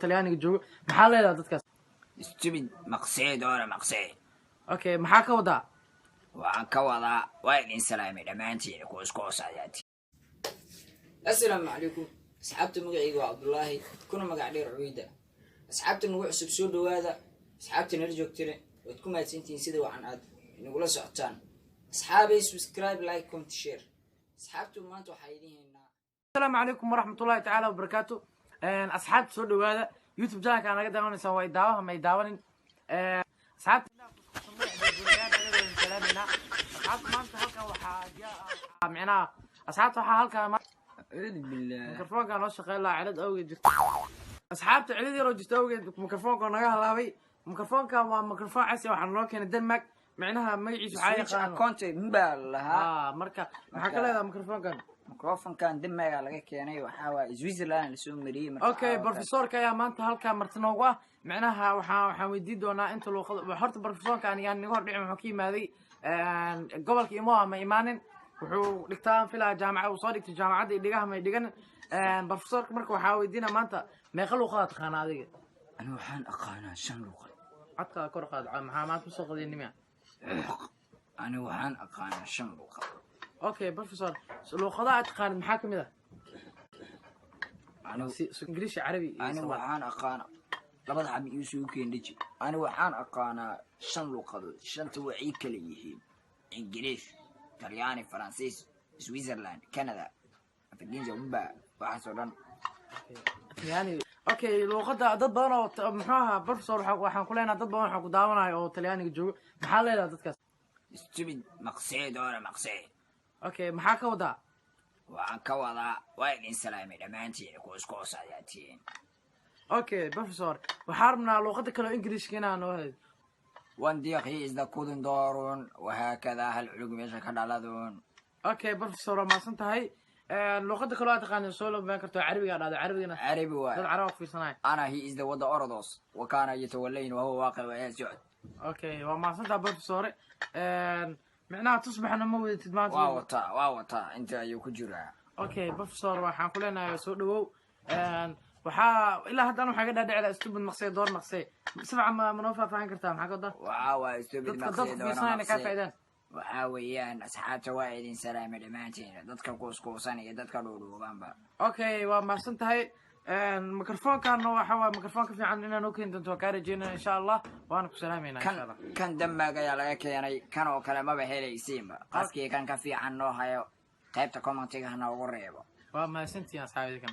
talyaaniga joogo maxaa leedahay dadkaas stupid maqsad oo maqsad okay maxaa ka wadaa waxaan ka wadaa waa idin salaamay dhamaantiin ku isku hoosayaati السلام عليكم أصحابتي مقعي عبد الله كنا مقع دير عويدة أصحابتي نوع سبسود وهذا أصحابتي نرجو كتير وتكون ما تنتين سيدة وعن عاد نقول سعتان أصحابي سبسكرايب لايك كومنت شير أصحابتي ما أنتوا حايلين السلام عليكم ورحمة الله تعالى وبركاته أصحابتي سود وهذا يوتيوب جانا كان قد أنا سوي دعوة ما يدعون أصحابتي أصحابتي ما أنت هلك وحاجة معنا أصحابتي هلك ميكروفون كان شغال لا عدد اوجد اصحابتي عدد يرو جست اوجد ميكروفون كان نغا هلاوي ميكروفون كان waa ميكروفون عسي waxaan loo keenay Denmark macnaha magaciisu waxay yaqaan account mbal laha marka waxa kale ah microphone-kan Denmark laga keenay waxa waa Switzerland la soo mariyay marka okay professor-ka ayaa maanta halka martino ugu ah macnaha waxaan weydiin doonaa inta loo horta professor-kan ayaan niga hor dhicin wuxuu ka yimaaday gobolka Imo ama imaanin wuxuu dhigtaa filaa jaamacad uu soo dhigtay jaamacadda dhigaha may dhigan professor marka waxa weydiina maanta meeqa luqad taqaan adiga ana waxaan aqaanaa 5 luqad codka kor qaad maxaa maanta soo qadinimaya ana waxaan aqaanaa 5 luqad okay professor luqadaha taqaan maxaa kamid ah ana English Arabi ana waxaan aqaanaa labada xab iyo soo keendaji ana waxaan aqaanaa 5 luqadood shanta way kala yihiin English Italiano, Francis, Switzerland, Canada. Afghanistan umba waxaas oo dhan. Yani okay luqada dad badan oo maxaa professor waxaan ku leenahay dad badan waxaan ku daawanayo oo Talyaaniga joogo maxaa leedahay dadkaas stupid maqsad oo maqsad okay maxaa ka wadaa waxaan ka wadaa waa idin salaamay dhamaantiin ku isku hoosayatiin okay professor waxaan rabnaa luqada kale Englishka inaan noo helo وانديقي إذا كودن دارون وهكذا هالعلوم يشا كدالادون اوكي بروفيسور ما سنتهي اللغة كلها تقان سولو ما كرتو عربي هذا عربي واحد العرب في صناعي أنا هي إذا وضع أرضوس وكان يتولين وهو واقع ويسعد اوكي وما سنتها بروفيسور معناها تصبح أنا موجود تدمان واوتا أنت أيوك جرا اوكي بروفيسور waxaan ku leenahay soo dhawow waxa ilaa hadda waxa ka dhaadhacay stupid maqsay door maqsay sabca ma noo faahfaahin kartaa maxaa ka daa waa stupid maqsay door waxa weeyaan asxaabta waa idin salaamay dhamaantiin dadka ku iskuusan iyo dadka dhuudhuubanba okay waa maasan tahay microphone-kan waxa waa microphone ka fiican inaan u keen doonto ka rajeyna insha Allah waan ku salaameynaa insha Allah kan dambaga ayaa laga keenay kan oo kale ma helaysiinba qaskii kan ka fiican noo hayo qaybta comment-ga hana ugu reebo waa maasantiin asxaabtayda